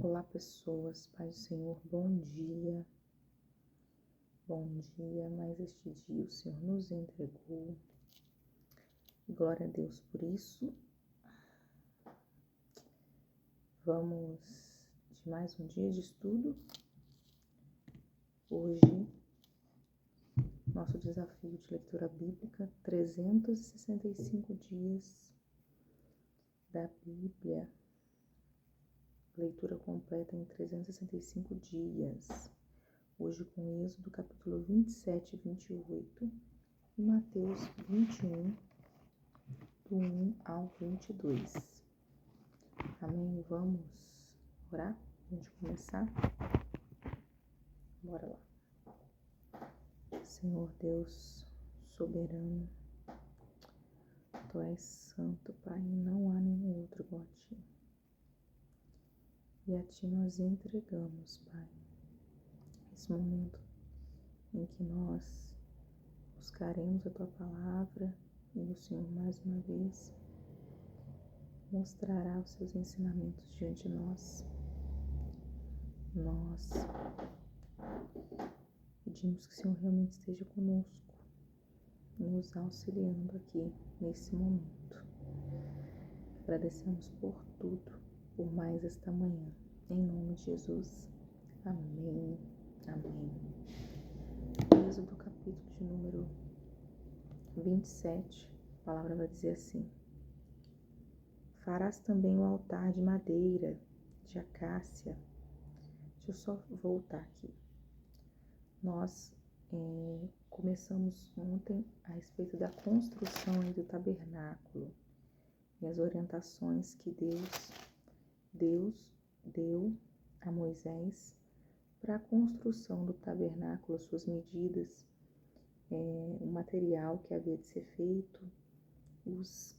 Olá, pessoas, Pai do Senhor, bom dia. Bom dia, mais este dia o Senhor nos entregou. Glória a Deus por isso. Vamos de mais um dia de estudo. Hoje, nosso desafio de leitura bíblica, 365 dias da Bíblia. Leitura completa em 365 dias. Hoje com Êxodo, capítulo 27 e 28 e Mateus 21, do 1 ao 22. Amém? Vamos orar? A gente começar? Bora lá. Senhor Deus soberano, Tu és santo, Pai, e não há nenhum outro igual a Ti. E a Ti nós entregamos, Pai, esse momento em que nós buscaremos a Tua palavra e o Senhor mais uma vez mostrará os Seus ensinamentos diante de nós. Nós pedimos que o Senhor realmente esteja conosco, nos auxiliando aqui nesse momento. Agradecemos por tudo, por mais esta manhã. Em nome de Jesus. Amém. Amém. Êxodo, capítulo de número 27, a palavra vai dizer assim: farás também o altar de madeira, de acácia. Deixa eu só voltar aqui. Nós começamos ontem a respeito da construção do tabernáculo e as orientações que Deus deu a Moisés para a construção do tabernáculo, as suas medidas, o material que havia de ser feito, os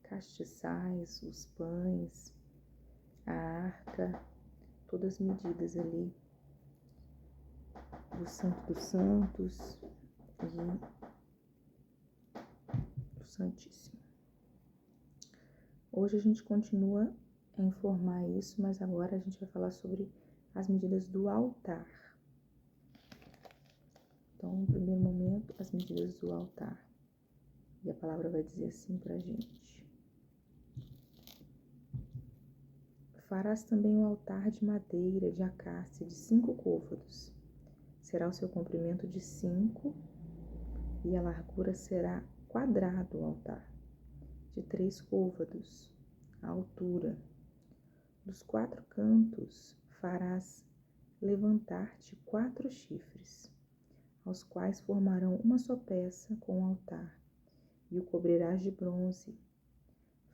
castiçais, os pães, a arca, todas as medidas ali do Santo dos Santos e do Santíssimo. Hoje a gente continua a informar isso, mas agora a gente vai falar sobre as medidas do altar. Então, no primeiro momento, as medidas do altar. E a palavra vai dizer assim pra gente: farás também um altar de madeira de acácia de 5 côvados. Será o seu comprimento de 5 e a largura será quadrado o altar, de 3 côvados a altura. Dos 4 cantos farás levantar-te 4 chifres, aos quais formarão uma só peça com o altar, e o cobrirás de bronze.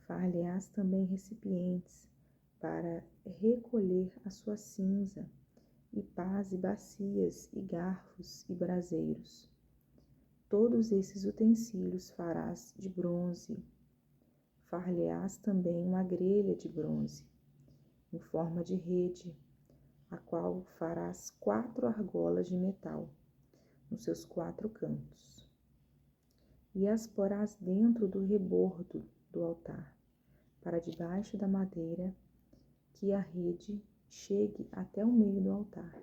Far-lhe-ás também recipientes para recolher a sua cinza, e pás e bacias, e garfos e braseiros. Todos esses utensílios farás de bronze. Far-lhe-ás também uma grelha de bronze, em forma de rede, a qual farás 4 argolas de metal, nos seus 4 cantos. E as porás dentro do rebordo do altar, para debaixo da madeira, que a rede chegue até o meio do altar.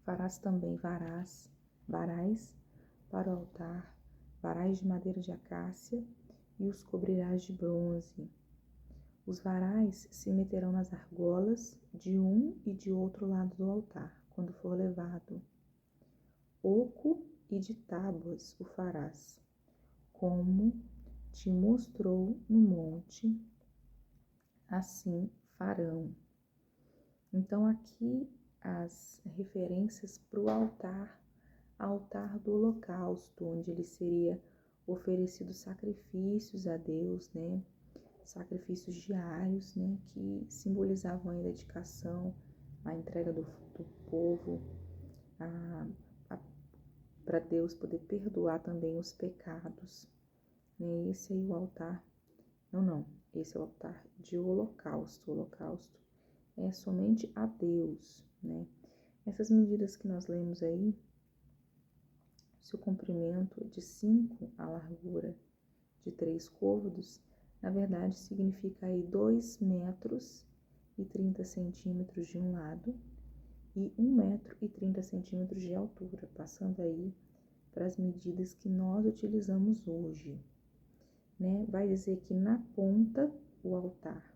Farás também varais para o altar, varais de madeira de acácia, e os cobrirás de bronze. Os varais se meterão nas argolas de um e de outro lado do altar, quando for levado. Oco e de tábuas o farás, como te mostrou no monte, assim farão. Então aqui as referências para o altar do holocausto, onde ele seria oferecido sacrifícios a Deus, né? Sacrifícios diários, né? Que simbolizavam a dedicação, a entrega do povo, para Deus poder perdoar também os pecados. Né? Esse aí é o altar, esse é o altar de holocausto. O holocausto é somente a Deus, né? Essas medidas que nós lemos aí, seu comprimento de 5, a largura de 3 côvados, na verdade significa aí 2 metros e 30 centímetros de um lado e 1 metro e 30 centímetros de altura, passando aí para as medidas que nós utilizamos hoje, né? Vai dizer que na ponta o altar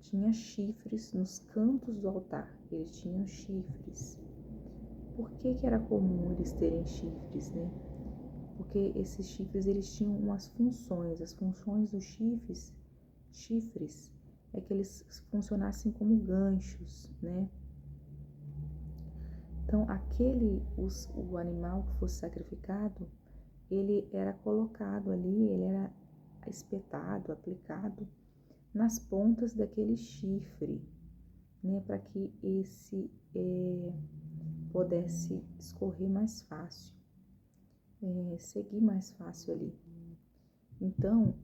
tinha chifres nos cantos do altar, eles tinham chifres. Por que que era comum eles terem chifres, né? Porque esses chifres eles tinham umas funções. As funções dos chifres é que eles funcionassem como ganchos, né? Então, o animal que fosse sacrificado, ele era colocado ali, ele era espetado, aplicado nas pontas daquele chifre, né? Para que esse pudesse escorrer mais fácil, seguir mais fácil ali. Então,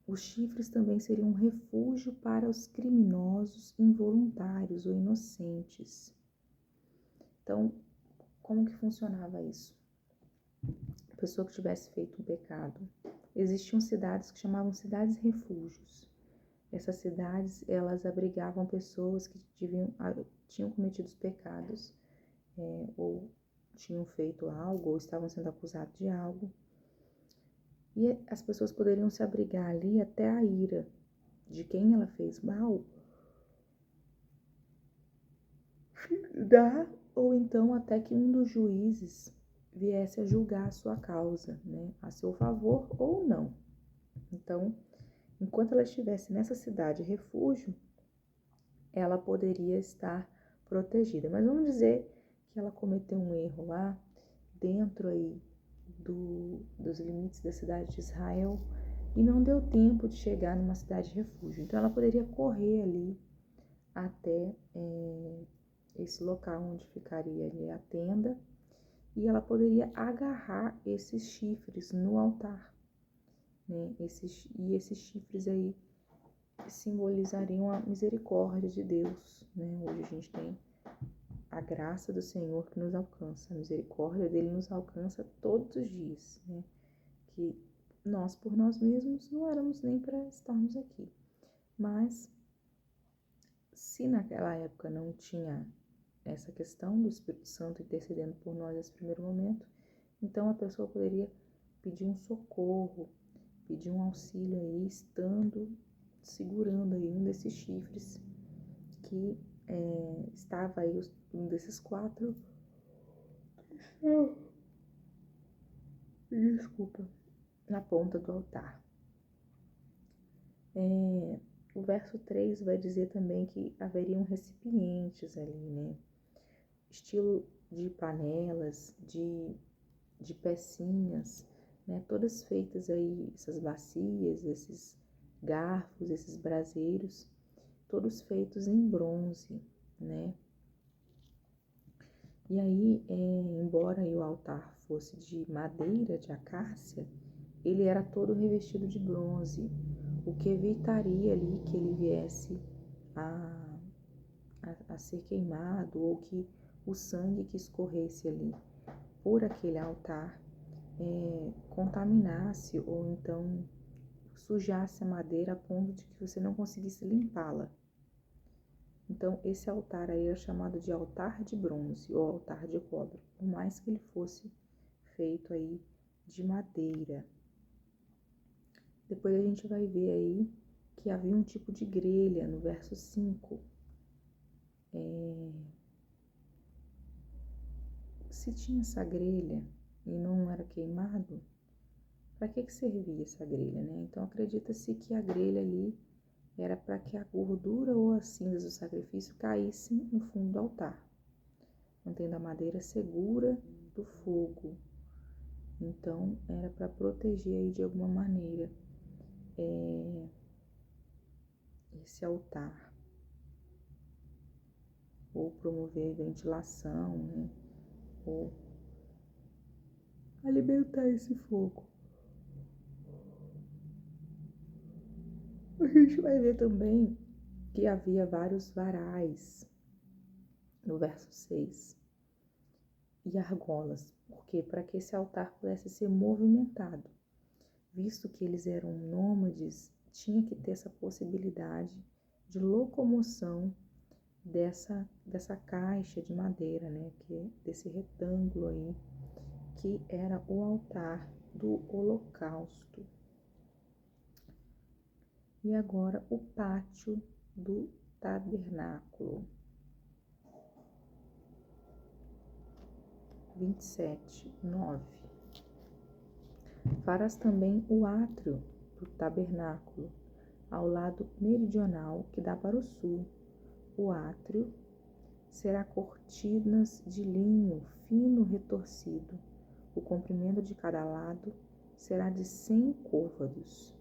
os chifres também seriam um refúgio para os criminosos involuntários ou inocentes. Então, como que funcionava isso? A pessoa que tivesse feito um pecado, existiam cidades que chamavam cidades refúgios. Essas cidades, elas abrigavam pessoas que tinham cometido pecados, ou tinham feito algo, ou estavam sendo acusados de algo. E as pessoas poderiam se abrigar ali até a ira de quem ela fez mal dar, ou então até que um dos juízes viesse a julgar a sua causa, né, a seu favor ou não. Então, enquanto ela estivesse nessa cidade refúgio, ela poderia estar protegida. Mas vamos dizer que ela cometeu um erro lá dentro aí dos limites da cidade de Israel e não deu tempo de chegar numa cidade refúgio. Então ela poderia correr ali até esse local onde ficaria ali a tenda e ela poderia agarrar esses chifres no altar, né? Esses chifres aí simbolizariam a misericórdia de Deus, né? Hoje a gente tem a graça do Senhor que nos alcança, a misericórdia dele nos alcança todos os dias, né? Que nós, por nós mesmos, não éramos nem para estarmos aqui. Mas, se naquela época não tinha essa questão do Espírito Santo intercedendo por nós nesse primeiro momento, então a pessoa poderia pedir um socorro, pedir um auxílio aí, segurando aí um desses chifres que estava aí, um desses 4, desculpa, na ponta do altar. O verso 3 vai dizer também que haveriam recipientes ali, né? Estilo de panelas, de pecinhas, né? Todas feitas aí, essas bacias, esses garfos, esses braseiros, todos feitos em bronze, né? E aí, embora aí o altar fosse de madeira, de acácia, ele era todo revestido de bronze, o que evitaria ali que ele viesse a ser queimado ou que o sangue que escorresse ali por aquele altar contaminasse ou então sujasse a madeira a ponto de que você não conseguisse limpá-la. Então, esse altar aí era chamado de altar de bronze ou altar de cobre, por mais que ele fosse feito aí de madeira. Depois a gente vai ver aí que havia um tipo de grelha no verso 5. Se tinha essa grelha e não era queimado, para que servia essa grelha, né? Então acredita-se que a grelha ali era para que a gordura ou as cinzas do sacrifício caíssem no fundo do altar, mantendo a madeira segura do fogo. Então era para proteger aí de alguma maneira esse altar, ou promover ventilação, né? Ou alimentar esse fogo. A gente vai ver também que havia vários varais no verso 6 e argolas, porque para que esse altar pudesse ser movimentado. visto que eles eram nômades, tinha que ter essa possibilidade de locomoção dessa caixa de madeira, né, desse retângulo aí, que era o altar do holocausto. E agora o pátio do tabernáculo. 27:9. Farás também o átrio do tabernáculo, ao lado meridional que dá para o sul. O átrio será cortinas de linho fino retorcido. O comprimento de cada lado será de 100 côvados.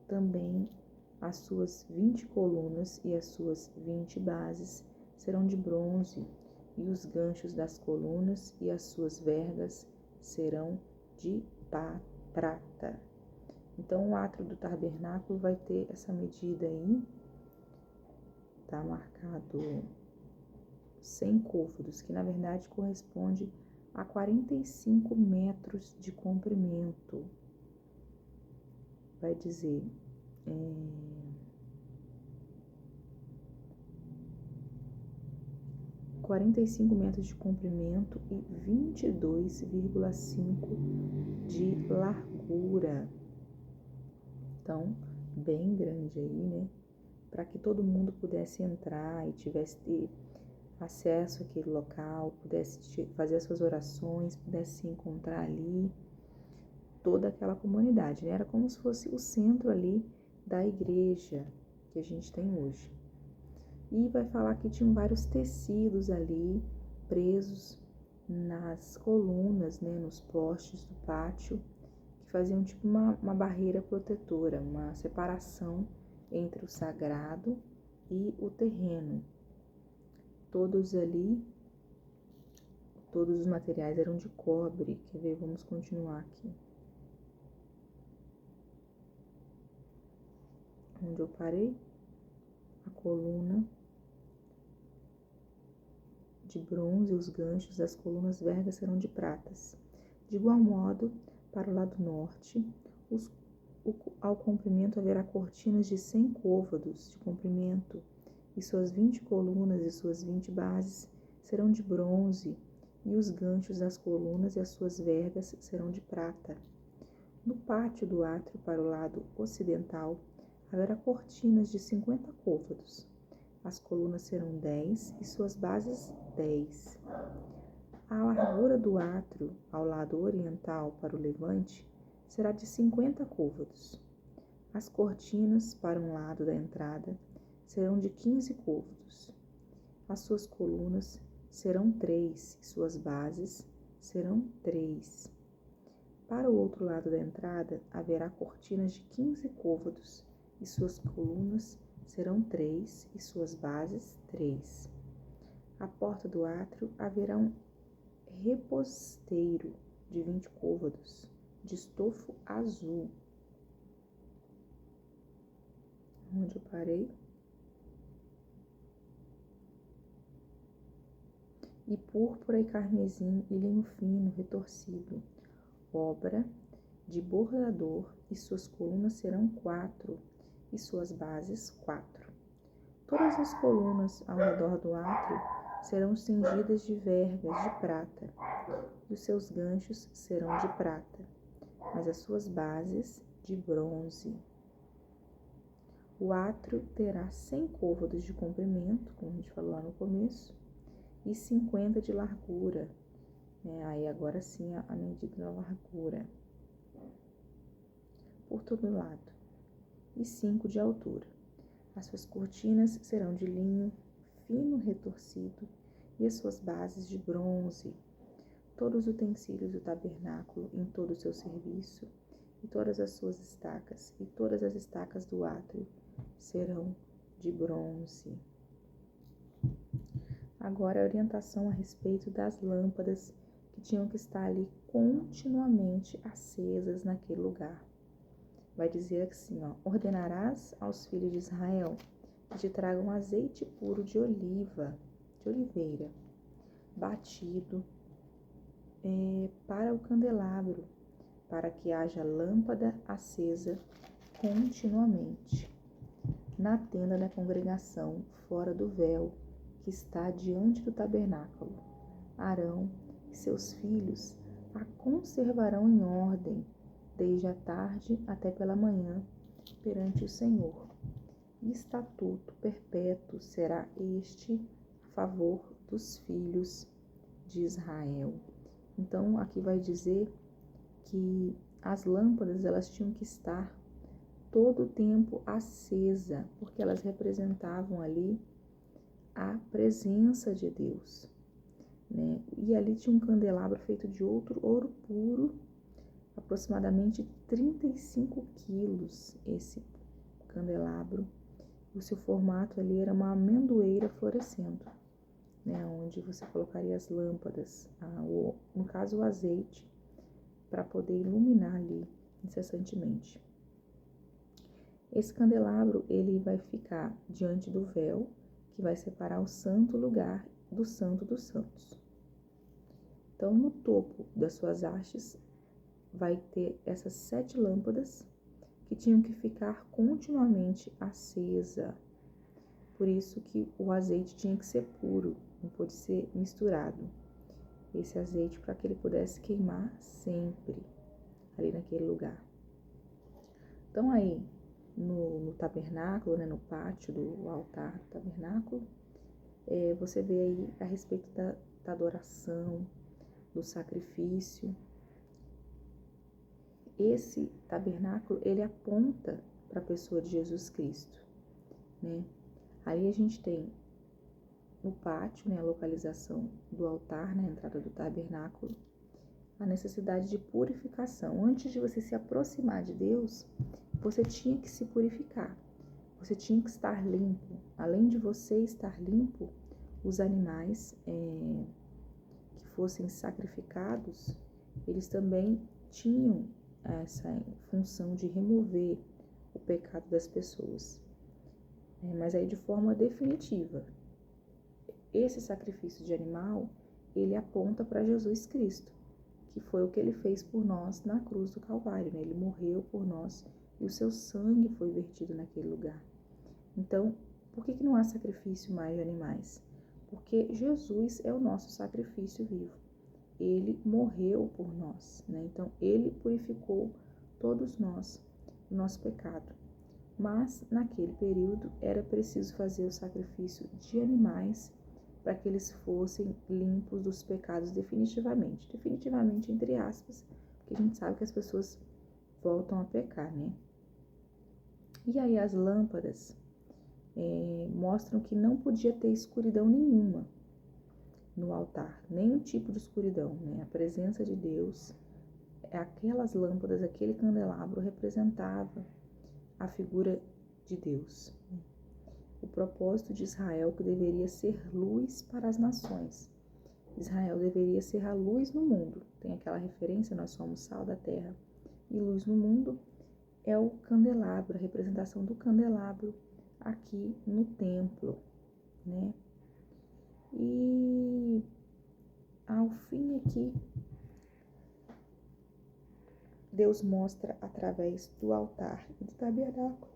Também as suas 20 colunas e as suas 20 bases serão de bronze, e os ganchos das colunas e as suas vergas serão de prata. Então, o átrio do tabernáculo vai ter essa medida aí, tá marcado 100 côvados, que na verdade corresponde a 45 metros de comprimento. Vai dizer 45 metros de comprimento e 22,5 de largura. Então, bem grande aí, né? Para que todo mundo pudesse entrar e tivesse acesso àquele local, pudesse fazer as suas orações, pudesse se encontrar ali, toda aquela comunidade, né? Era como se fosse o centro ali da igreja que a gente tem hoje. E vai falar que tinham vários tecidos ali presos nas colunas, né, nos postes do pátio, que faziam tipo uma barreira protetora, uma separação entre o sagrado e o terreno. Todos os materiais eram de cobre. Quer ver? Vamos continuar aqui. Onde eu parei? A coluna de bronze, os ganchos das colunas vergas serão de pratas. De igual modo, para o lado norte, ao comprimento haverá cortinas de 100 côvados de comprimento, e suas 20 colunas e suas 20 bases serão de bronze, e os ganchos das colunas e as suas vergas serão de prata. No pátio do átrio, para o lado ocidental, haverá cortinas de 50 côvados. As colunas serão 10 e suas bases 10. A largura do átrio ao lado oriental para o levante será de 50 côvados. As cortinas para um lado da entrada serão de 15 côvados. As suas colunas serão 3 e suas bases serão 3. Para o outro lado da entrada haverá cortinas de 15 côvados e suas colunas serão 3 e suas bases 3. À porta do átrio haverá um reposteiro de 20 côvados, de estofo azul. Onde eu parei? E púrpura e carmesim e linho fino retorcido, obra de bordador, e suas colunas serão 4 e suas bases 4. Todas as colunas ao redor do átrio serão cingidas de vergas de prata, e os seus ganchos serão de prata, mas as suas bases de bronze. O átrio terá 100 côvados de comprimento, como a gente falou lá no começo, e 50 de largura. Aí agora sim a medida da largura por todo lado, e 5 de altura. As suas cortinas serão de linho fino retorcido e as suas bases de bronze. Todos os utensílios do tabernáculo em todo o seu serviço, e todas as suas estacas, e todas as estacas do átrio serão de bronze. Agora a orientação a respeito das lâmpadas que tinham que estar ali continuamente acesas naquele lugar. Vai dizer assim, ordenarás aos filhos de Israel que te tragam azeite puro de oliveira, batido para o candelabro, para que haja lâmpada acesa continuamente na tenda da congregação, fora do véu, que está diante do tabernáculo. Arão e seus filhos a conservarão em ordem, desde a tarde até pela manhã, perante o Senhor. E estatuto perpétuo será este a favor dos filhos de Israel. Então, aqui vai dizer que as lâmpadas, elas tinham que estar todo o tempo acesa, porque elas representavam ali a presença de Deus, né? E ali tinha um candelabro feito de outro ouro puro, aproximadamente 35 quilos esse candelabro. O seu formato ali era uma amendoeira florescendo, né? Onde você colocaria as lâmpadas, no caso o azeite, para poder iluminar ali incessantemente. Esse candelabro, ele vai ficar diante do véu, que vai separar o santo lugar do santo dos santos. Então, no topo das suas hastes, vai ter essas 7 lâmpadas que tinham que ficar continuamente acesa. Por isso que o azeite tinha que ser puro, não pode ser misturado. Esse azeite para que ele pudesse queimar sempre ali naquele lugar. Então aí, no tabernáculo, né, no pátio do altar do tabernáculo, você vê aí a respeito da adoração, do sacrifício. Esse tabernáculo, ele aponta para a pessoa de Jesus Cristo, né? Aí a gente tem no pátio, né, a localização do altar, né, a entrada do tabernáculo, a necessidade de purificação. Antes de você se aproximar de Deus, você tinha que se purificar, você tinha que estar limpo. Além de você estar limpo, os animais que fossem sacrificados, eles também tinham essa função de remover o pecado das pessoas, mas aí de forma definitiva. Esse sacrifício de animal, ele aponta para Jesus Cristo, que foi o que ele fez por nós na cruz do Calvário, né? Ele morreu por nós e o seu sangue foi vertido naquele lugar. Então, por que não há sacrifício mais de animais? Porque Jesus é o nosso sacrifício vivo. Ele morreu por nós, né? Então, ele purificou todos nós, o nosso pecado. Mas, naquele período, era preciso fazer o sacrifício de animais para que eles fossem limpos dos pecados definitivamente. Definitivamente, entre aspas, porque a gente sabe que as pessoas voltam a pecar, né? E aí as lâmpadas mostram que não podia ter escuridão nenhuma no altar, nenhum tipo de escuridão, né? A presença de Deus, aquelas lâmpadas, aquele candelabro representava a figura de Deus. O propósito de Israel, que deveria ser luz para as nações. Israel deveria ser a luz no mundo. Tem aquela referência, nós somos sal da terra. E luz no mundo é o candelabro, a representação do candelabro aqui no templo, né? E ao fim aqui, Deus mostra através do altar e do tabernáculo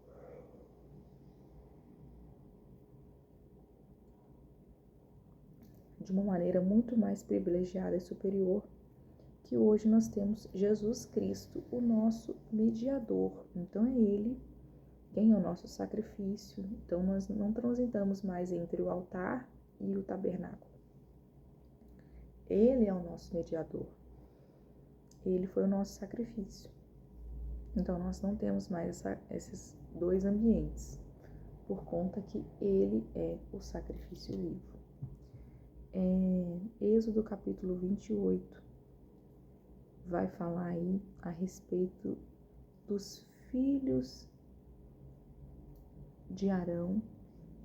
de uma maneira muito mais privilegiada e superior, que hoje nós temos Jesus Cristo, o nosso mediador. Então é Ele quem é o nosso sacrifício. Então nós não transitamos mais entre o altar e o tabernáculo. Ele é o nosso mediador. Ele foi o nosso sacrifício. Então nós não temos mais esses dois ambientes, por conta que Ele é o sacrifício vivo. Êxodo capítulo 28 vai falar aí a respeito dos filhos de Arão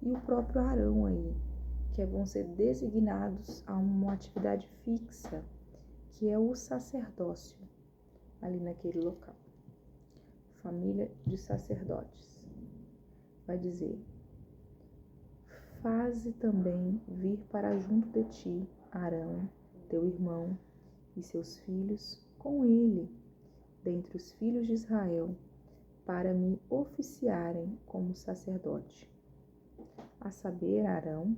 e o próprio Arão aí, que vão ser designados a uma atividade fixa, que é o sacerdócio ali naquele local. Família de sacerdotes. Vai dizer: faze também vir para junto de ti Arão, teu irmão, e seus filhos com ele, dentre os filhos de Israel, para me oficiarem como sacerdote, a saber, Arão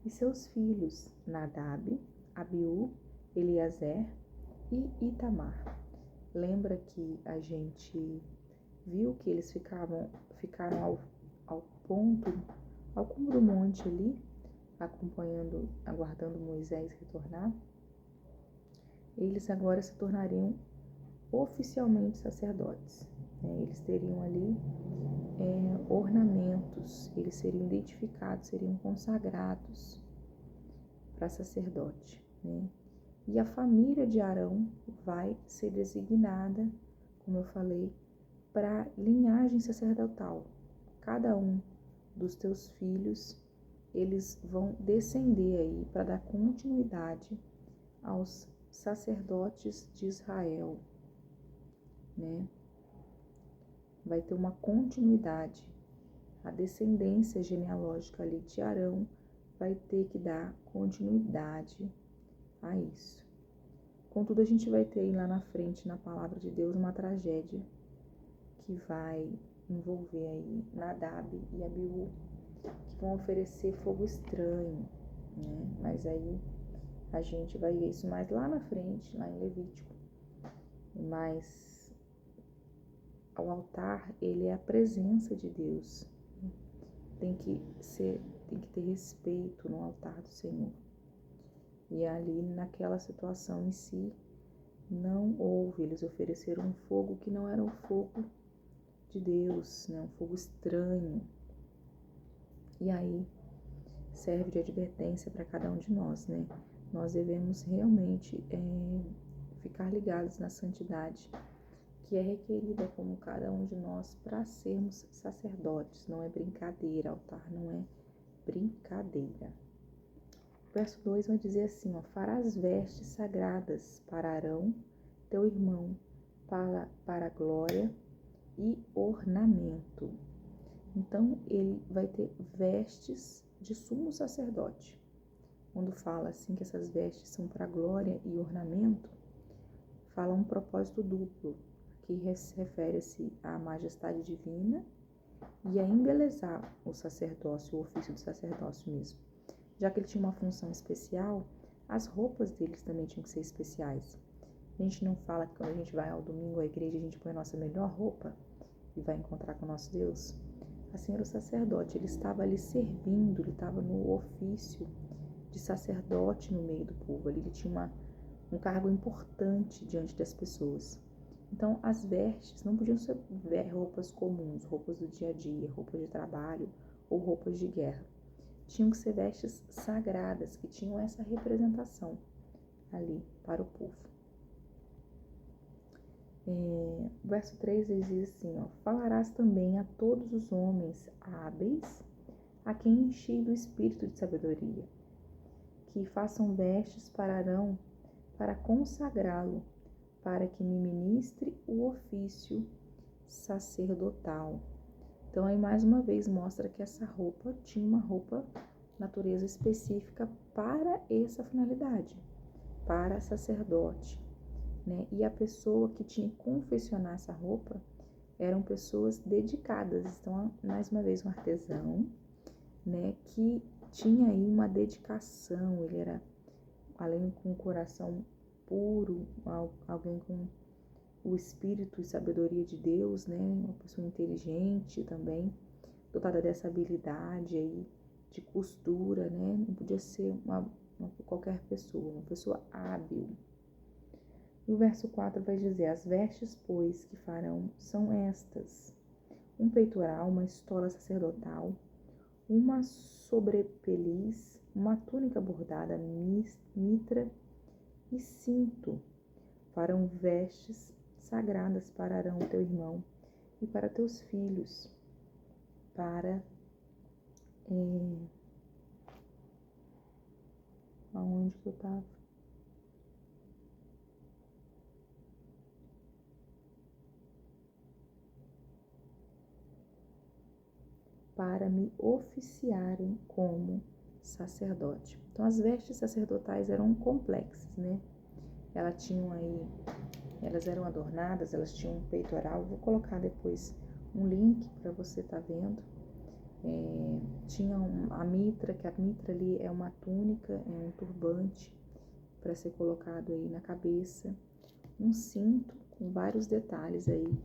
e seus filhos, Nadab, Abiú, Eleazer e Itamar. Lembra que a gente viu que eles ficaram ao cume do monte ali, aguardando Moisés retornar? Eles agora se tornariam oficialmente sacerdotes. Eles teriam ali ornamentos, eles seriam identificados, seriam consagrados para sacerdote, né? E a família de Arão vai ser designada, como eu falei, para linhagem sacerdotal. Cada um dos teus filhos, eles vão descender aí para dar continuidade aos sacerdotes de Israel, né? Vai ter uma continuidade. A descendência genealógica ali de Arão vai ter que dar continuidade a isso. Contudo, a gente vai ter aí lá na frente, na palavra de Deus, uma tragédia que vai envolver aí Nadab e Abiú, que vão oferecer fogo estranho, né? Mas aí a gente vai ver isso mais lá na frente, lá em Levítico. Mas o altar, ele é a presença de Deus. Tem que ter respeito no altar do Senhor. E ali, naquela situação em si, não houve. Eles ofereceram um fogo que não era o fogo de Deus, né? Um fogo estranho. E aí, serve de advertência para cada um de nós, né? Nós devemos realmente ficar ligados na santidade que é requerida como cada um de nós para sermos sacerdotes. Não é brincadeira, altar não é brincadeira. O verso 2 vai dizer assim, farás vestes sagradas para Arão, teu irmão, para glória e ornamento. Então, ele vai ter vestes de sumo sacerdote. Quando fala assim que essas vestes são para glória e ornamento, fala um propósito duplo, que refere-se à majestade divina e a embelezar o sacerdócio, o ofício do sacerdócio mesmo. Já que ele tinha uma função especial, as roupas deles também tinham que ser especiais. A gente não fala que quando a gente vai ao domingo à igreja, a gente põe a nossa melhor roupa e vai encontrar com o nosso Deus. Assim era o sacerdote, ele estava ali servindo, ele estava no ofício de sacerdote no meio do povo. Ele tinha um cargo importante diante das pessoas. Então, as vestes não podiam ser roupas comuns, roupas do dia a dia, roupas de trabalho ou roupas de guerra. Tinham que ser vestes sagradas, que tinham essa representação ali para o povo. O verso 3 diz assim, falarás também a todos os homens hábeis, a quem enchi do espírito de sabedoria, que façam vestes para Arão, para consagrá-lo, para que me ministre o ofício sacerdotal. Então, aí mais uma vez mostra que essa roupa tinha uma roupa natureza específica para essa finalidade, para sacerdote, né? E a pessoa que tinha que confeccionar essa roupa eram pessoas dedicadas. Então, mais uma vez, um artesão, né, que tinha aí uma dedicação, ele era, além com o coração puro, alguém com o espírito e sabedoria de Deus, né, uma pessoa inteligente também, dotada dessa habilidade aí de costura, né, não podia ser qualquer pessoa, uma pessoa hábil. E o verso 4 vai dizer, as vestes, pois, que farão são estas, um peitoral, uma estola sacerdotal, uma sobrepeliz, uma túnica bordada, mitra e cinto. Farão vestes sagradas para Arão, teu irmão, e para teus filhos, para aonde que eu estava? Para me oficiarem como sacerdote. Então, as vestes sacerdotais eram complexas, né? Elas tinham aí Elas eram adornadas, elas tinham um peitoral. Vou colocar depois um link para você estar vendo. Tinha a mitra, que a mitra ali é uma túnica, é um turbante para ser colocado aí na cabeça. Um cinto com vários detalhes aí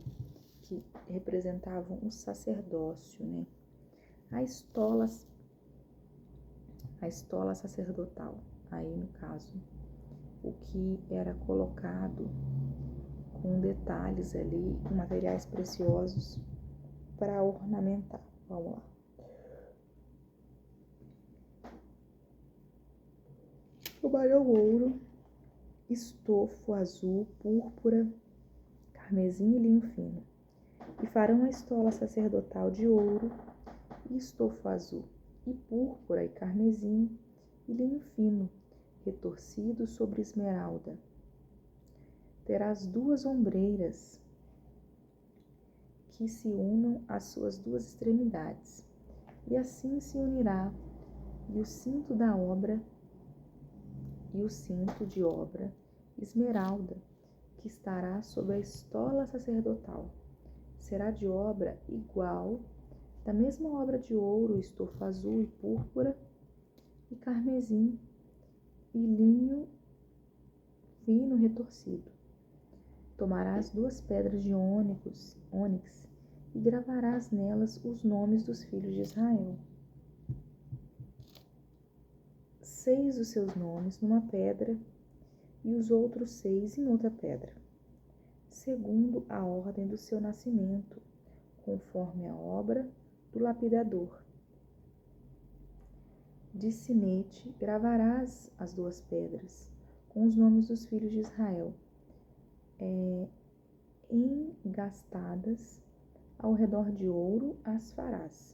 que representavam o sacerdócio, né? A estola sacerdotal, aí no caso, o que era colocado com detalhes ali, com materiais preciosos para ornamentar. Vamos lá. Trabalhou ouro, estofo azul, púrpura, carmesim e linho fino. E farão a estola sacerdotal de ouro, estofo azul, e púrpura e carmesim e linho fino, retorcido sobre esmeralda. Terás 2 ombreiras que se unam às suas 2 extremidades, e assim se unirá e o cinto de obra esmeralda, que estará sobre a estola sacerdotal. Será de obra igual, da mesma obra de ouro, estofo azul e púrpura, e carmesim, e linho fino retorcido. Tomarás 2 pedras de ônix e gravarás nelas os nomes dos filhos de Israel. 6 dos seus nomes numa pedra e os outros 6 em outra pedra, segundo a ordem do seu nascimento, conforme a obra do lapidador. De sinete gravarás as 2 pedras, com os nomes dos filhos de Israel, engastadas ao redor de ouro as farás.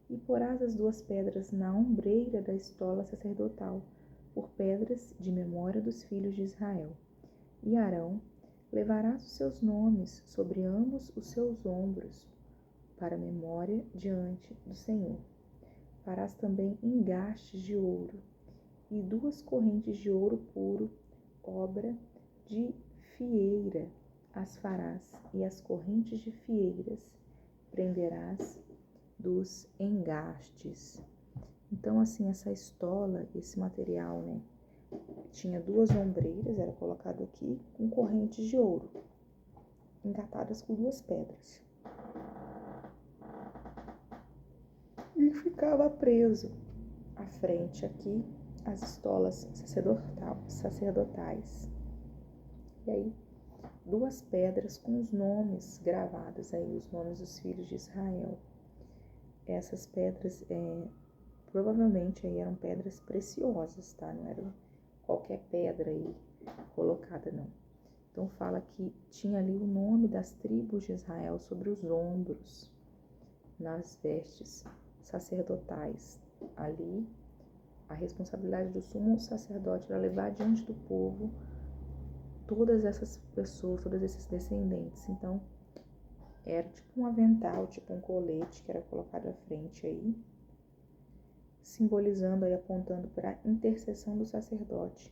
E porás as 2 pedras na ombreira da estola sacerdotal, por pedras de memória dos filhos de Israel. E Arão levarás os seus nomes sobre ambos os seus ombros, para memória diante do Senhor. Farás também engastes de ouro, e 2 correntes de ouro puro, obra de fieira, as farás, e as correntes de fieiras prenderás dos engastes. Então, assim, essa estola, esse material, né, tinha 2 ombreiras, era colocado aqui, com correntes de ouro, engatadas com 2 pedras. E ficava preso à frente aqui as estolas sacerdotais. E aí, 2 pedras com os nomes gravados aí, os nomes dos filhos de Israel. Essas pedras, provavelmente aí eram pedras preciosas, tá? Não era qualquer pedra aí colocada, não. Então fala que tinha ali o nome das tribos de Israel sobre os ombros, nas vestes sacerdotais. Ali, a responsabilidade do sumo sacerdote era levar diante do povo todas essas pessoas, todos esses descendentes. Então, era tipo um avental, tipo um colete que era colocado à frente aí, simbolizando aí, apontando para a intercessão do sacerdote.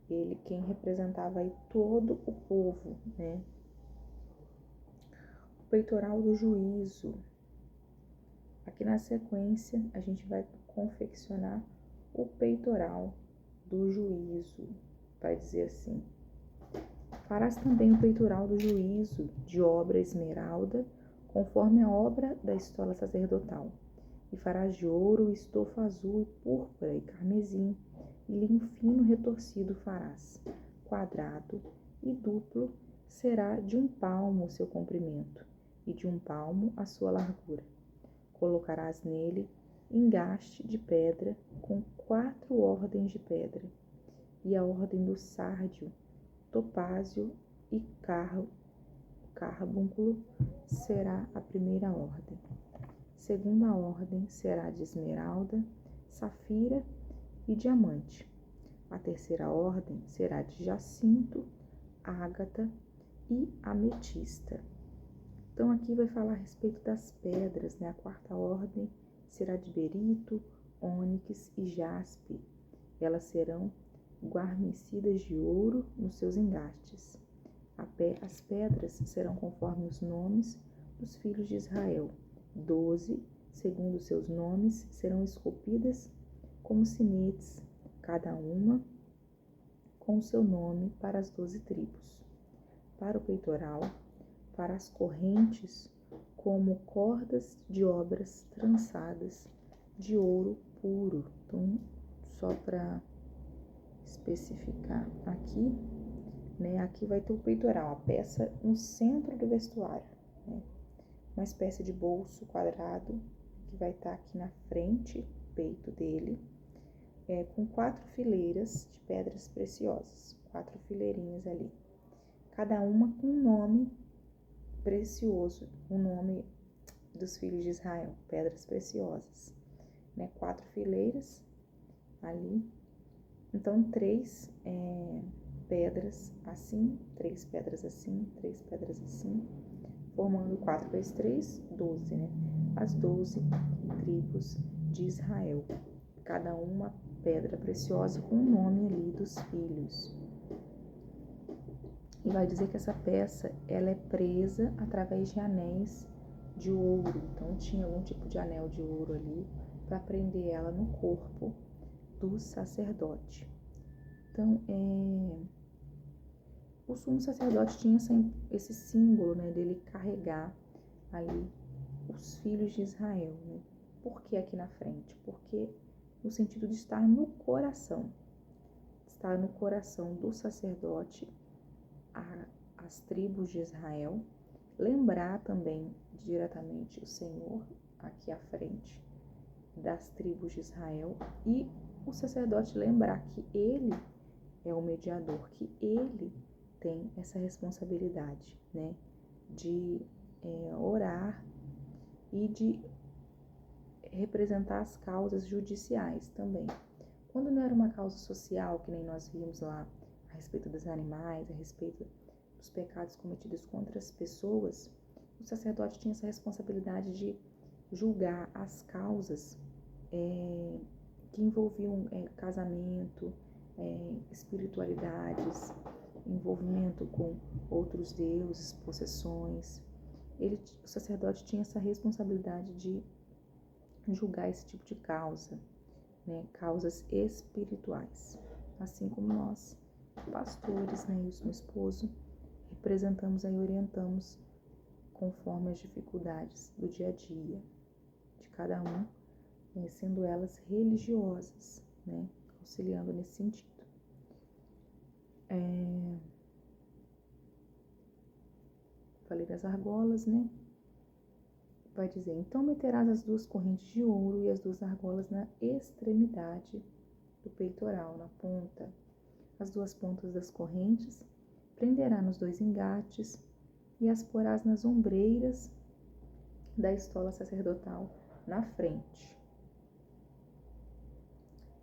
Ele quem representava aí todo o povo, né? O peitoral do juízo. Aqui na sequência, a gente vai confeccionar o peitoral do juízo. Vai dizer assim: farás também o peitoral do juízo de obra esmeralda, conforme a obra da estola sacerdotal. E farás de ouro, estofo azul e púrpura e carmesim, e linho fino retorcido farás. Quadrado e duplo será de 1 palmo o seu comprimento, e de 1 palmo a sua largura. Colocarás nele engaste de pedra com 4 ordens de pedra, e a ordem do sárdio, topázio e carbúnculo será a primeira ordem. Segunda ordem será de esmeralda, safira e diamante. A terceira ordem será de jacinto, ágata e ametista. Então aqui vai falar a respeito das pedras, né? A quarta ordem será de berito, ônix e jaspe. Elas serão guarnecidas de ouro nos seus engastes. As pedras serão conforme os nomes dos filhos de Israel. 12, segundo seus nomes, serão esculpidas como sinetes, cada uma com o seu nome para as 12 tribos. Para o peitoral, para as correntes, como cordas de obras trançadas de ouro puro. Então, só para especificar aqui, né? Aqui vai ter o peitoral, a peça no centro do vestuário, né? Uma espécie de bolso quadrado que vai estar aqui na frente, peito dele, com 4 fileiras de pedras preciosas, 4 fileirinhas ali, cada uma com um nome precioso, o nome dos filhos de Israel, pedras preciosas, né? 4 fileiras ali, então 3 pedras assim, 3 pedras assim, 3 pedras assim, formando 4 vezes 3, 12, né? As 12 tribos de Israel, cada uma pedra preciosa com o nome ali dos filhos. E vai dizer que essa peça, ela é presa através de anéis de ouro. Então, tinha algum tipo de anel de ouro ali para prender ela no corpo do sacerdote. Então, o sumo sacerdote tinha esse símbolo, né, dele carregar ali os filhos de Israel, né? Por que aqui na frente? Porque no sentido de estar no coração do sacerdote, as tribos de Israel, lembrar também diretamente o Senhor aqui à frente das tribos de Israel, e o sacerdote lembrar que ele é o mediador, que ele tem essa responsabilidade, né, de orar e de representar as causas judiciais também. Quando não era uma causa social, que nem nós vimos lá a respeito dos animais, a respeito dos pecados cometidos contra as pessoas, o sacerdote tinha essa responsabilidade de julgar as causas que envolviam casamento, espiritualidades, envolvimento com outros deuses, possessões. O sacerdote tinha essa responsabilidade de julgar esse tipo de causa, né, causas espirituais, assim como nós, pastores, né, e o meu esposo, representamos e orientamos conforme as dificuldades do dia a dia de cada um, sendo elas religiosas, né, auxiliando nesse sentido. Falei das argolas, né? Vai dizer, então meterás as 2 correntes de ouro e as 2 argolas na extremidade do peitoral, na ponta. As 2 pontas das correntes prenderá nos 2 engates e as porás nas ombreiras da estola sacerdotal na frente.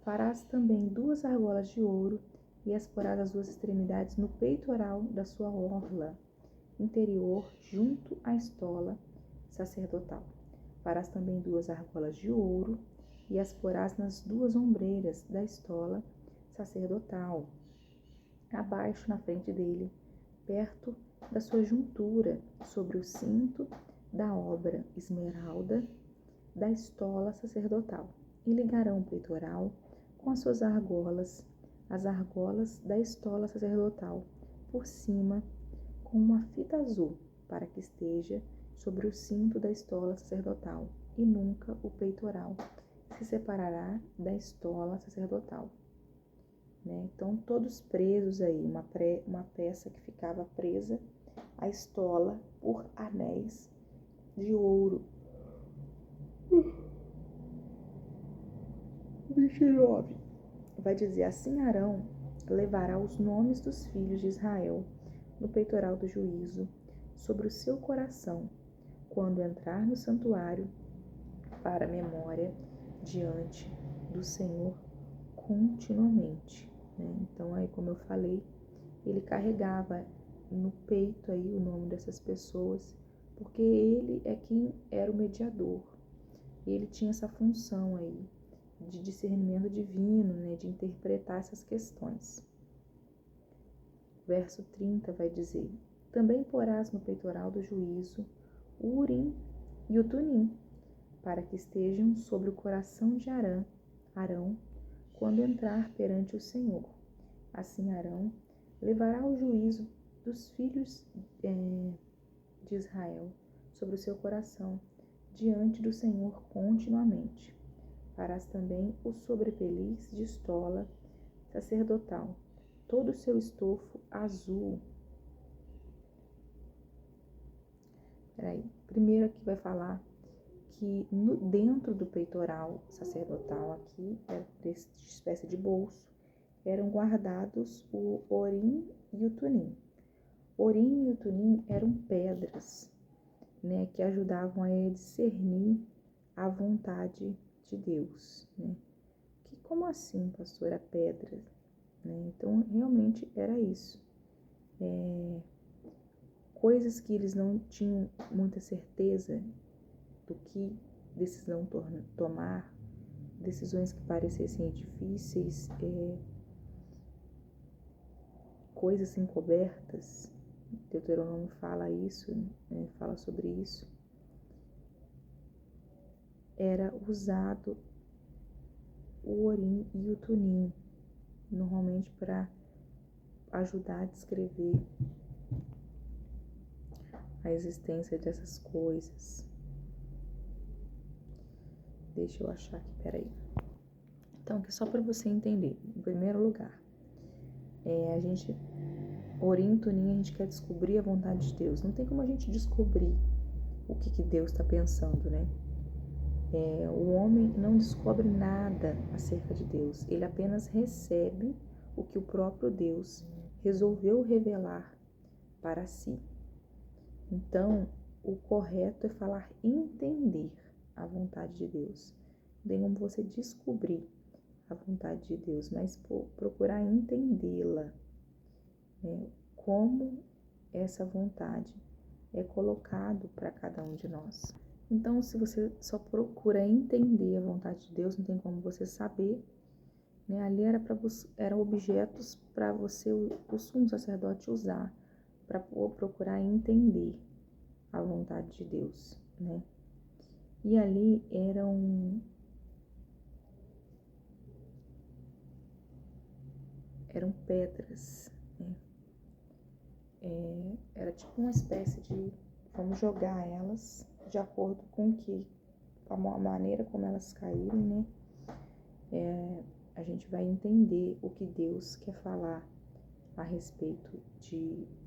Farás também 2 argolas de ouro e as porás às 2 extremidades no peitoral da sua orla interior junto à estola sacerdotal. Farás também 2 argolas de ouro e as porás nas 2 ombreiras da estola sacerdotal, abaixo na frente dele, perto da sua juntura, sobre o cinto da obra esmeralda da estola sacerdotal, e ligarão o peitoral com as suas argolas, as argolas da estola sacerdotal, por cima, com uma fita azul, para que esteja sobre o cinto da estola sacerdotal, e nunca o peitoral se separará da estola sacerdotal. Né? Então, todos presos aí, uma peça que ficava presa à estola por anéis de ouro. 29. Vai dizer, assim Arão levará os nomes dos filhos de Israel no peitoral do juízo, sobre o seu coração, quando entrar no santuário, para memória diante do Senhor continuamente. Né? Então, aí, como eu falei, ele carregava no peito aí o nome dessas pessoas, porque ele é quem era o mediador. E ele tinha essa função aí de discernimento divino, né, de interpretar essas questões. verso 30 vai dizer: também porás no peitoral do juízo o Urim e o Tumim, para que estejam sobre o coração de Arão, quando entrar perante o Senhor. Assim Arão levará o juízo dos filhos de Israel sobre o seu coração, diante do Senhor continuamente. Farás também o sobrepeliz de estola sacerdotal, todo o seu estofo azul. Primeiro aqui vai falar que dentro do peitoral sacerdotal aqui, dessa espécie de bolso, eram guardados o Urim e o Tumim. Urim e o Tumim eram pedras, né, que ajudavam a discernir a vontade de Deus, né? Que como assim, pastora, pedra? Né? Então, realmente era isso. Coisas que eles não tinham muita certeza do que decisão tomar, decisões que parecessem difíceis, coisas encobertas. Deuteronômio fala isso, né? Fala sobre isso. Era usado o Urim e o Tumim, normalmente para ajudar a descrever a existência dessas coisas. Deixa eu achar aqui, peraí. Então, aqui só para você entender. Em primeiro lugar, Urim e Tumim, a gente quer descobrir a vontade de Deus. Não tem como a gente descobrir o que Deus está pensando, né? O homem não descobre nada acerca de Deus. Ele apenas recebe o que o próprio Deus resolveu revelar para si. Então, o correto é falar entender a vontade de Deus. Não tem como você descobrir a vontade de Deus, mas procurar entendê-la, né? Como essa vontade é colocado para cada um de nós. Então, se você só procura entender a vontade de Deus, não tem como você saber, né? Ali eram objetos para você, o sumo sacerdote, usar para procurar entender a vontade de Deus, né? E ali eram pedras, né? Era tipo uma espécie de, vamos jogar elas de acordo com a maneira como elas caírem, né? A gente vai entender o que Deus quer falar a respeito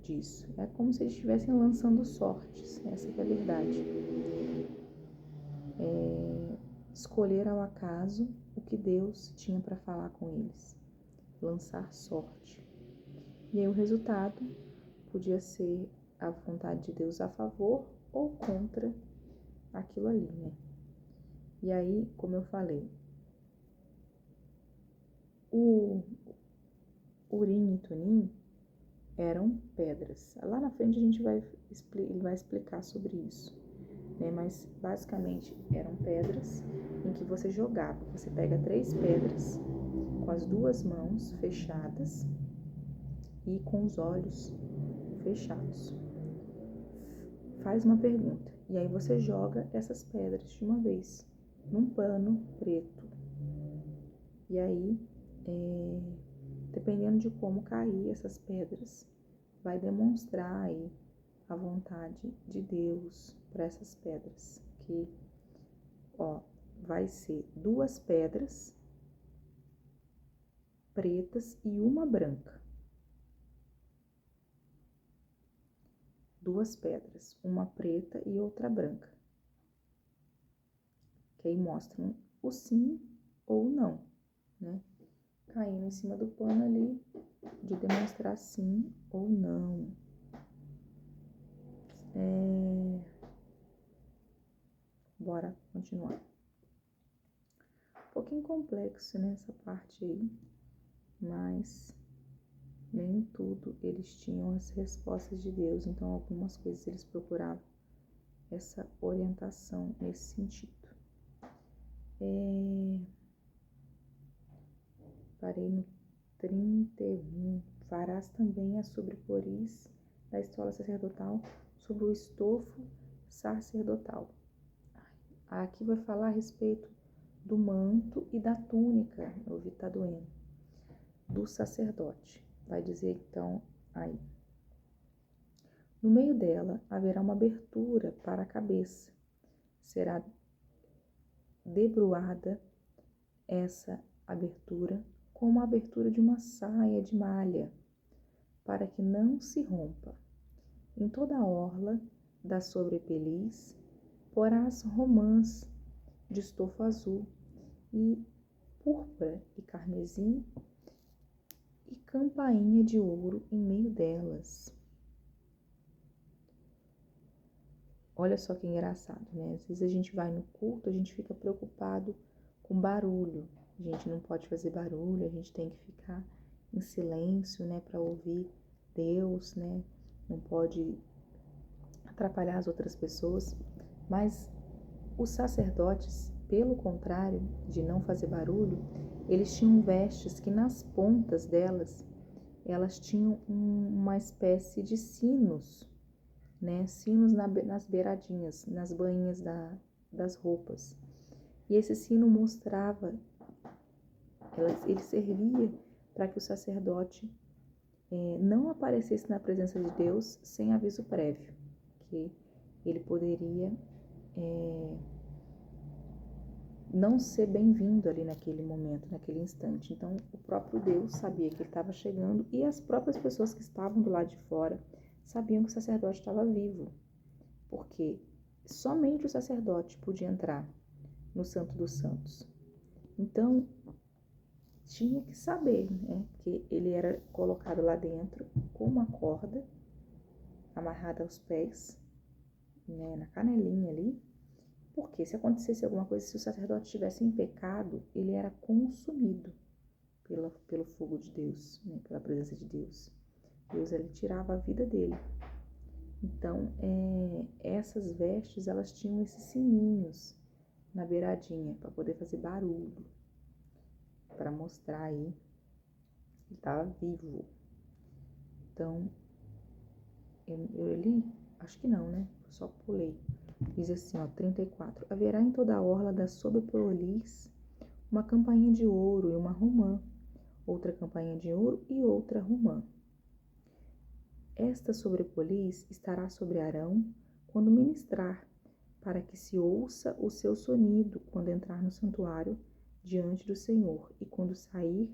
disso. É como se eles estivessem lançando sortes, essa que é a verdade. Escolher ao acaso o que Deus tinha para falar com eles, lançar sorte. E aí o resultado podia ser a vontade de Deus a favor ou contra aquilo ali, né? E aí, como eu falei, o Urim e Tumim eram pedras. Lá na frente ele vai explicar sobre isso, né? Mas basicamente eram pedras em que você jogava. Você pega 3 pedras com as 2 mãos fechadas e com os olhos fechados. Faz uma pergunta e aí você joga essas pedras de uma vez num pano preto. E aí, dependendo de como cair essas pedras, vai demonstrar aí a vontade de Deus para essas pedras. Que, vai ser 2 pedras pretas e uma branca. 2 pedras, uma preta e outra branca. Que aí mostram o sim ou não, né? Caindo em cima do pano ali, de demonstrar sim ou não. Bora continuar. Um pouquinho complexo nessa parte aí, mas nem tudo eles tinham as respostas de Deus, então algumas coisas eles procuravam essa orientação nesse sentido. Parei no 31, Farás também a sobreporiz da estola sacerdotal sobre o estofo sacerdotal. Aqui vai falar a respeito do manto e da túnica, o ouvido tá doendo, do sacerdote. Vai dizer então aí. No meio dela haverá uma abertura para a cabeça. Será debruada essa abertura como a abertura de uma saia de malha, para que não se rompa. Em toda a orla da sobrepeliz porás romãs de estofo azul e púrpura e carmesim e campainha de ouro em meio delas. Olha só que engraçado, né? Às vezes a gente vai no culto, a gente fica preocupado com barulho. A gente não pode fazer barulho, a gente tem que ficar em silêncio, né, para ouvir Deus, né? Não pode atrapalhar as outras pessoas. Mas os sacerdotes, pelo contrário de não fazer barulho, eles tinham vestes que nas pontas delas, elas tinham uma espécie de sinos, né? Sinos nas beiradinhas, nas bainhas das roupas. E esse sino mostrava, ele servia para que o sacerdote não aparecesse na presença de Deus sem aviso prévio, que ele poderia não ser bem-vindo ali naquele momento, naquele instante. Então, o próprio Deus sabia que ele estava chegando e as próprias pessoas que estavam do lado de fora sabiam que o sacerdote estava vivo, porque somente o sacerdote podia entrar no Santo dos Santos. Então, tinha que saber, né, que ele era colocado lá dentro com uma corda amarrada aos pés, né, na canelinha ali, porque se acontecesse alguma coisa, se o sacerdote estivesse em pecado, ele era consumido pelo fogo de Deus, né, pela presença de Deus. Deus, ele tirava a vida dele. Então, essas vestes, elas tinham esses sininhos na beiradinha, para poder fazer barulho, para mostrar aí que ele estava vivo. Então, eu li? Acho que não, né? Eu só pulei. Diz assim, ó, 34. Haverá em toda a orla da sobrepeliz uma campainha de ouro e uma romã, outra campainha de ouro e outra romã. Esta sobrepeliz estará sobre Arão quando ministrar, para que se ouça o seu sonido quando entrar no santuário diante do Senhor e quando sair,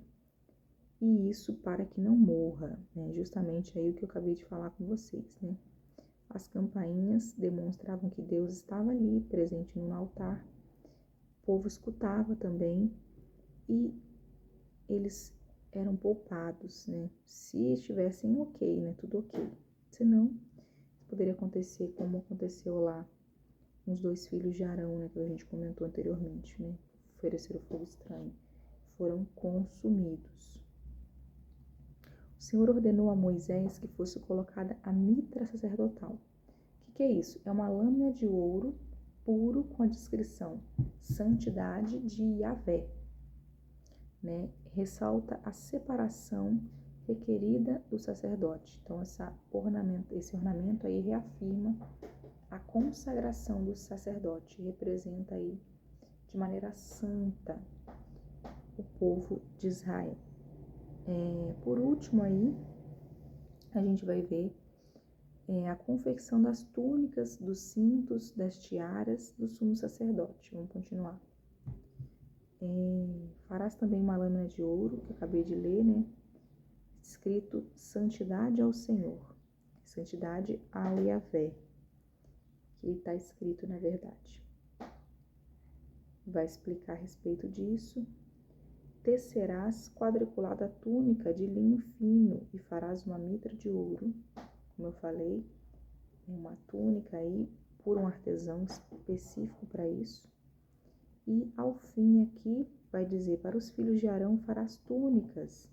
e isso para que não morra, né? Justamente aí o que eu acabei de falar com vocês, né? As campainhas demonstravam que Deus estava ali, presente no altar. O povo escutava também e eles eram poupados, né? Se estivessem ok, né? Tudo ok. Senão, poderia acontecer como aconteceu lá com os 2 filhos de Arão, né? Que a gente comentou anteriormente, né? Ofereceram fogo estranho. Foram consumidos. O Senhor ordenou a Moisés que fosse colocada a mitra sacerdotal. O que é isso? É uma lâmina de ouro puro com a descrição santidade de Yahvé, né? Ressalta a separação requerida do sacerdote. Então, esse ornamento aí reafirma a consagração do sacerdote, representa aí de maneira santa o povo de Israel. Por último aí, a gente vai ver a confecção das túnicas, dos cintos, das tiaras do sumo sacerdote. Vamos continuar. Farás também uma lâmina de ouro, que eu acabei de ler, né? Escrito santidade ao Senhor, santidade ao Yahvé, que está escrito na verdade. Vai explicar a respeito disso. Tecerás quadriculada túnica de linho fino e farás uma mitra de ouro, como eu falei, uma túnica aí por um artesão específico para isso. E ao fim aqui vai dizer, para os filhos de Arão farás túnicas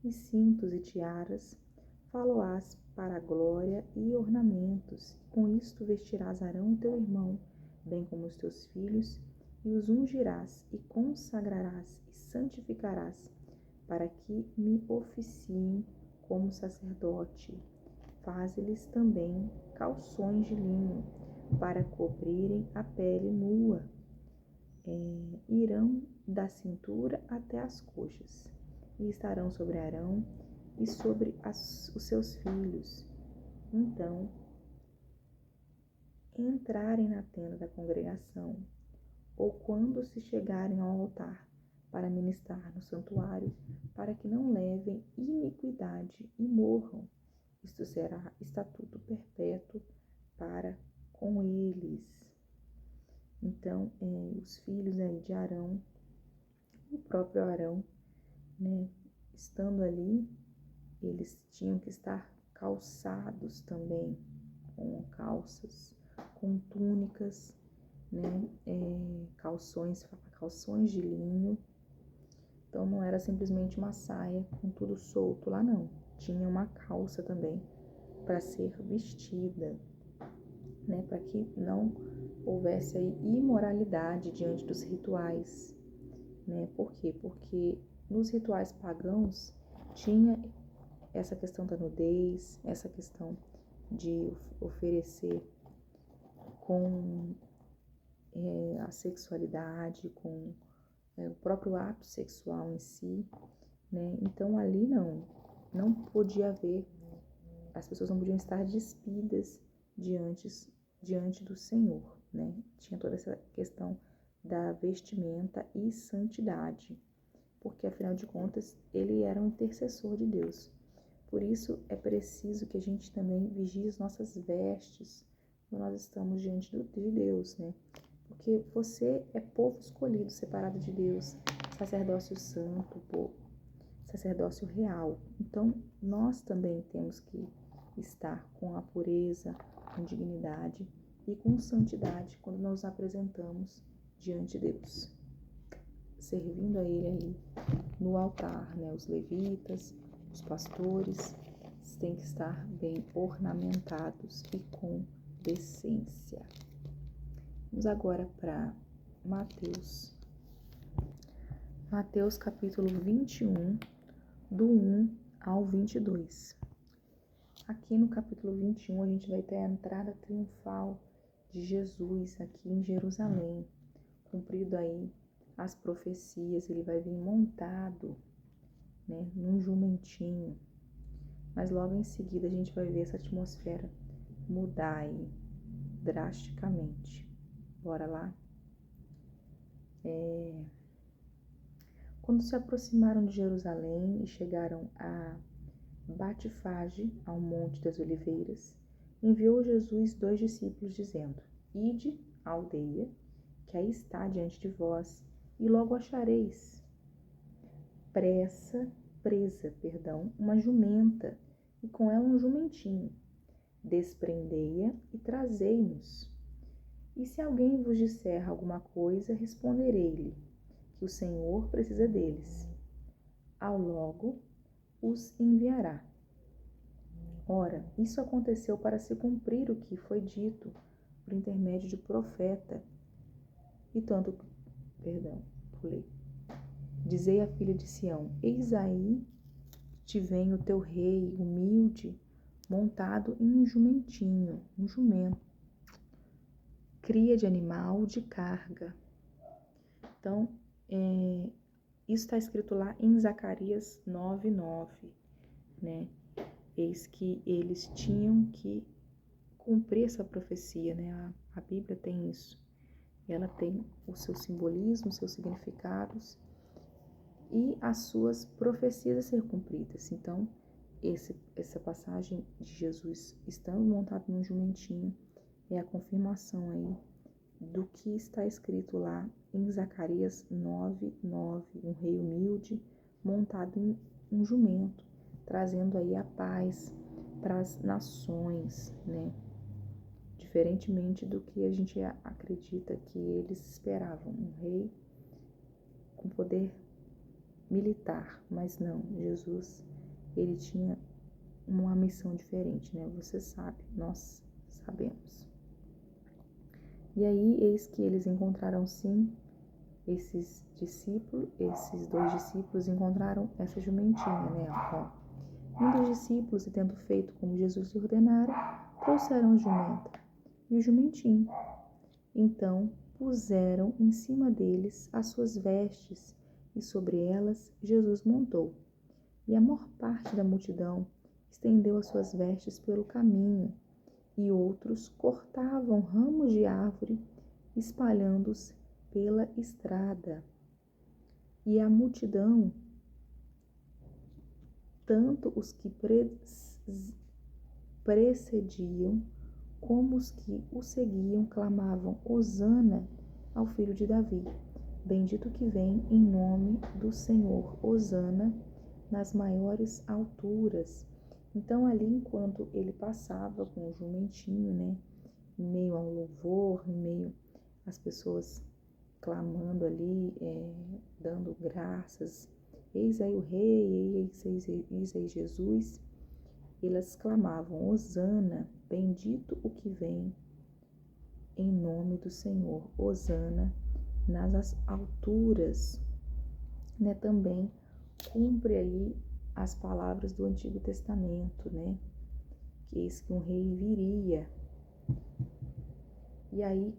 e cintos e tiaras, faloás para a glória e ornamentos. Com isto vestirás Arão teu irmão, bem como os teus filhos, e os ungirás e consagrarás e santificarás, para que me oficiem como sacerdote. Faze-lhes também calções de linho para cobrirem a pele nua. Irão da cintura até as coxas, e estarão sobre Arão e sobre os seus filhos. Então, entrarem na tenda da congregação, ou quando se chegarem ao altar para ministrar no santuário, para que não levem iniquidade e morram. Isto será estatuto perpétuo para com eles. Então, os filhos aí de Arão, o próprio Arão, né, estando ali, eles tinham que estar calçados também, com calças, com túnicas, né, calções de linho. Então não era simplesmente uma saia com tudo solto lá, não. Tinha uma calça também para ser vestida, né, para que não houvesse aí imoralidade diante dos rituais, né? Por quê? Porque nos rituais pagãos tinha essa questão da nudez, essa questão de oferecer com a sexualidade, com o próprio ato sexual em si, né? Então ali não podia haver, as pessoas não podiam estar despidas diante do Senhor, né? Tinha toda essa questão da vestimenta e santidade, porque afinal de contas ele era um intercessor de Deus. Por isso é preciso que a gente também vigie as nossas vestes quando nós estamos diante de Deus, né? Porque você é povo escolhido, separado de Deus, sacerdócio santo, sacerdócio real. Então nós também temos que estar com a pureza, com dignidade e com santidade quando nos apresentamos diante de Deus, servindo a Ele aí no altar, né? Os levitas, os pastores têm que estar bem ornamentados e com decência. Vamos agora para Mateus capítulo 21, do 1 ao 22. Aqui no capítulo 21 a gente vai ter a entrada triunfal de Jesus aqui em Jerusalém, cumprido aí as profecias. Ele vai vir montado, né, num jumentinho, mas logo em seguida a gente vai ver essa atmosfera mudar aí drasticamente. Bora lá? Quando se aproximaram de Jerusalém e chegaram a Batfage, ao Monte das Oliveiras, enviou Jesus 2 discípulos, dizendo: Ide à aldeia, que aí está diante de vós, e logo achareis presa, uma jumenta, e com ela um jumentinho. Desprendei-a e trazei-nos. E se alguém vos disser alguma coisa, responderei-lhe que o Senhor precisa deles. Ao logo os enviará. Ora, isso aconteceu para se cumprir o que foi dito por intermédio de profeta. Dizei à filha de Sião: Eis aí te vem o teu rei humilde, montado em um jumentinho, um jumento, cria de animal de carga. Então, isso está escrito lá em Zacarias 9:9, né? Eis que eles tinham que cumprir essa profecia, né? A Bíblia tem isso. Ela tem o seu simbolismo, os seus significados e as suas profecias a ser cumpridas. Então, essa passagem de Jesus estando montado num jumentinho é a confirmação aí do que está escrito lá em Zacarias 9:9, um rei humilde montado em um jumento, trazendo aí a paz para as nações, né? Diferentemente do que a gente acredita que eles esperavam, um rei com poder militar, mas não, Jesus, ele tinha uma missão diferente, né? Você sabe, nós sabemos. E aí, eis que eles encontraram sim, esses 2 discípulos encontraram essa jumentinha, né? Ó, Um dos discípulos, e tendo feito como Jesus lhe ordenara, trouxeram a jumenta e o jumentinho. Então puseram em cima deles as suas vestes, e sobre elas Jesus montou. E a maior parte da multidão estendeu as suas vestes pelo caminho, e outros cortavam ramos de árvore, espalhando-os pela estrada. E a multidão, tanto os que precediam como os que o seguiam, clamavam: Hosana ao filho de Davi. Bendito que vem em nome do Senhor. Hosana nas maiores alturas. Então ali, enquanto ele passava com o jumentinho, né, em meio ao louvor, em meio às pessoas clamando ali, dando graças, eis aí o rei, eis aí Jesus, elas clamavam: Hosana, bendito o que vem em nome do Senhor. Hosana nas alturas, né? Também cumpre aí as palavras do Antigo Testamento, né? Que eis que um rei viria. E aí,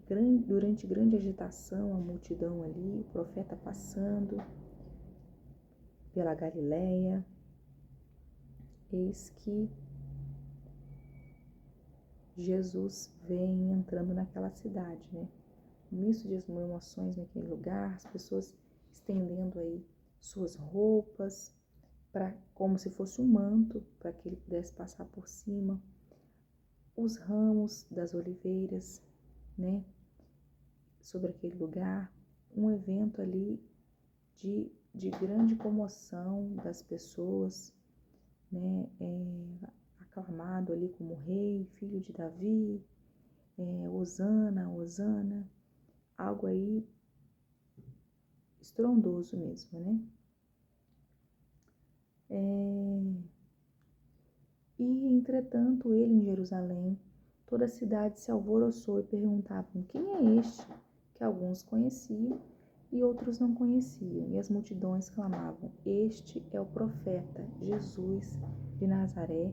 durante grande agitação, a multidão ali, o profeta passando pela Galileia, eis que Jesus vem entrando naquela cidade, né? Um misto de emoções naquele lugar, as pessoas estendendo aí suas roupas, como se fosse um manto, para que ele pudesse passar por cima, os ramos das oliveiras, né, sobre aquele lugar, um evento ali de grande comoção das pessoas, né, aclamado ali como rei, filho de Davi, Hosana, Hosana, algo aí estrondoso mesmo, né? E, entretanto, ele em Jerusalém, toda a cidade se alvoroçou e perguntavam: quem é este? Que alguns conheciam e outros não conheciam. E as multidões clamavam: este é o profeta Jesus de Nazaré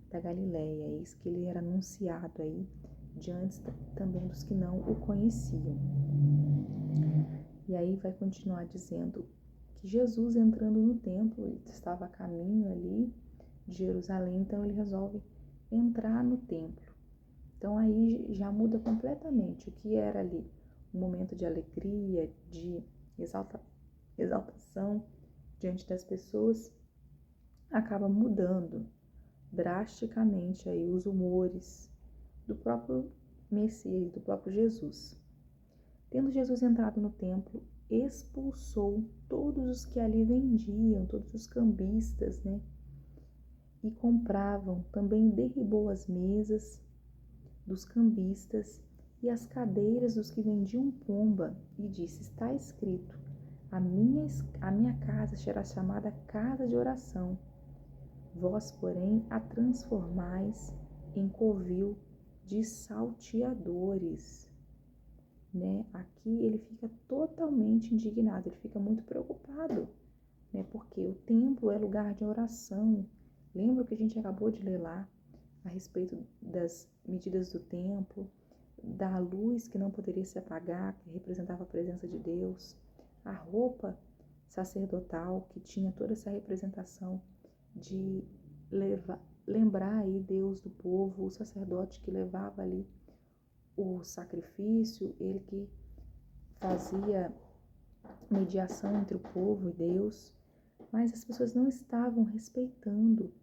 da Galileia. Eis que ele era anunciado aí diante também dos que não o conheciam. E aí vai continuar dizendo que Jesus, entrando no templo, ele estava a caminho ali de Jerusalém, então ele resolve entrar no templo. Então aí já muda completamente o que era ali um momento de alegria, de exaltação diante das pessoas, acaba mudando drasticamente aí os humores do próprio Messias, do próprio Jesus. Tendo Jesus entrado no templo, expulsou todos os que ali vendiam, todos os cambistas, né? E compravam. Também derribou as mesas dos cambistas e as cadeiras dos que vendiam pomba, e disse: está escrito, a minha casa será chamada casa de oração. Vós, porém, a transformais em covil de salteadores. Né? Aqui ele fica totalmente indignado, ele fica muito preocupado, né? Porque o templo é lugar de oração. Lembra que a gente acabou de ler lá a respeito das medidas do templo, da luz que não poderia se apagar, que representava a presença de Deus, a roupa sacerdotal que tinha toda essa representação de lembrar aí Deus do povo, o sacerdote que levava ali o sacrifício, ele que fazia mediação entre o povo e Deus, mas as pessoas não estavam respeitando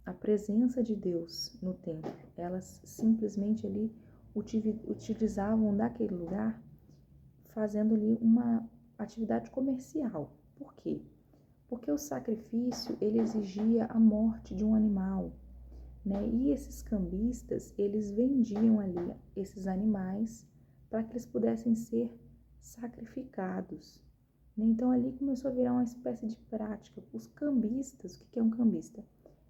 a presença de Deus no templo. Elas simplesmente ali utilizavam daquele lugar, fazendo ali uma atividade comercial. Por quê? Porque o sacrifício, ele exigia a morte de um animal, né? E esses cambistas, eles vendiam ali esses animais para que eles pudessem ser sacrificados. Né? Então ali começou a virar uma espécie de prática. Os cambistas, o que é um cambista?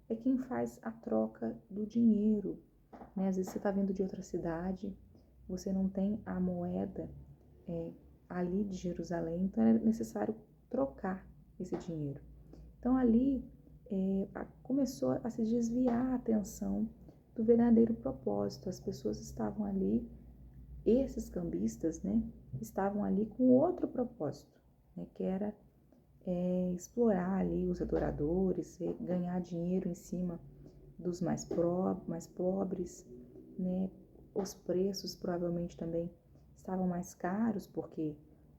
É quem faz a troca do dinheiro. Né? Às vezes você está vindo de outra cidade, você não tem a moeda ali de Jerusalém, então é necessário trocar esse dinheiro. Então ali começou a se desviar a atenção do verdadeiro propósito. As pessoas estavam ali, esses cambistas, né, estavam ali com outro propósito, né, que era explorar ali os adoradores, ganhar dinheiro em cima dos mais pobres, né? Os preços provavelmente também estavam mais caros, porque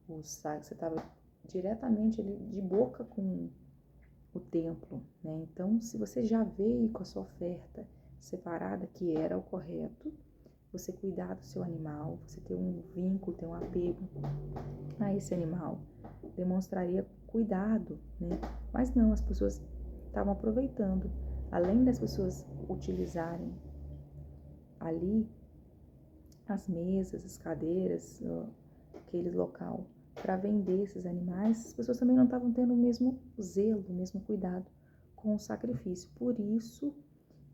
você estava diretamente ali de boca com o templo, né? Então, se você já veio com a sua oferta separada, que era o correto, você cuidar do seu animal, você ter um vínculo, ter um apego a esse animal, demonstraria cuidado, né? Mas não, as pessoas estavam aproveitando. Além das pessoas utilizarem ali as mesas, as cadeiras, aquele local para vender esses animais, as pessoas também não estavam tendo o mesmo zelo, o mesmo cuidado com o sacrifício. Por isso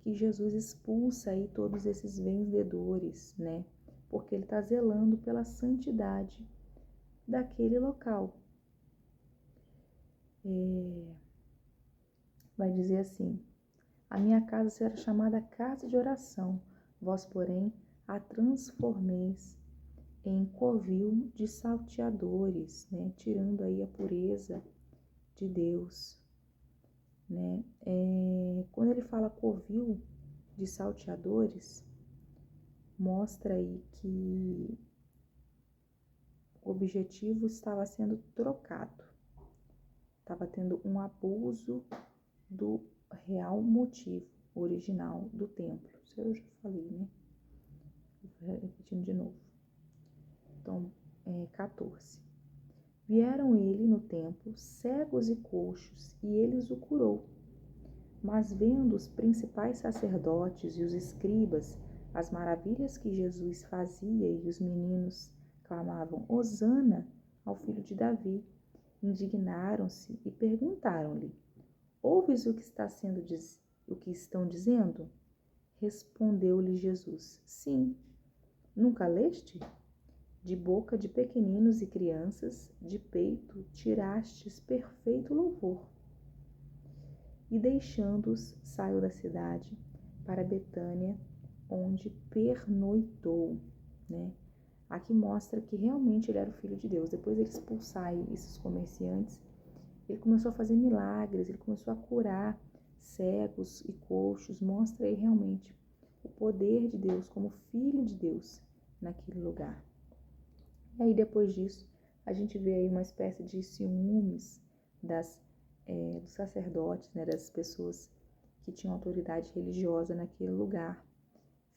que Jesus expulsa aí todos esses vendedores, né? Porque ele está zelando pela santidade daquele local. Vai dizer assim: a minha casa será chamada casa de oração, vós, porém, a transformeis em covil de salteadores, né? Tirando aí a pureza de Deus, né? Quando ele fala covil de salteadores, mostra aí que o objetivo estava sendo trocado, estava tendo um abuso do real motivo original do templo. Isso eu já falei, né? Vou repetindo de novo. Então, 14. Vieram ele no templo, cegos e coxos, e ele os curou. Mas vendo os principais sacerdotes e os escribas as maravilhas que Jesus fazia e os meninos clamavam Hosana ao filho de Davi, indignaram-se e perguntaram-lhe: ouves o que estão dizendo? Respondeu-lhe Jesus: sim. Nunca leste? De boca de pequeninos e crianças, de peito tirastes perfeito louvor. E deixando-os, saiu da cidade para Betânia, onde pernoitou, né? Aqui mostra que realmente ele era o Filho de Deus. Depois de ele expulsar esses comerciantes, ele começou a fazer milagres, ele começou a curar cegos e coxos. Mostra aí realmente o poder de Deus como Filho de Deus naquele lugar. E aí depois disso, a gente vê aí uma espécie de ciúmes dos sacerdotes, né, das pessoas que tinham autoridade religiosa naquele lugar,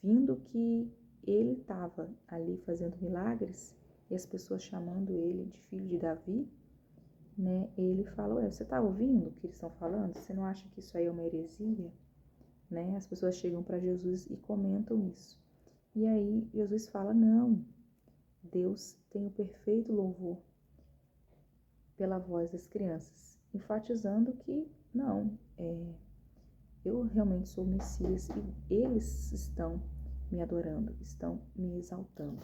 vindo que ele estava ali fazendo milagres e as pessoas chamando ele de filho de Davi, né? Ele fala: ué, você está ouvindo o que eles estão falando? Você não acha que isso aí é uma heresia? Né? As pessoas chegam para Jesus e comentam isso. E aí Jesus fala: não, Deus tem o perfeito louvor pela voz das crianças, enfatizando que não, eu realmente sou o Messias e eles estão me adorando, estão me exaltando.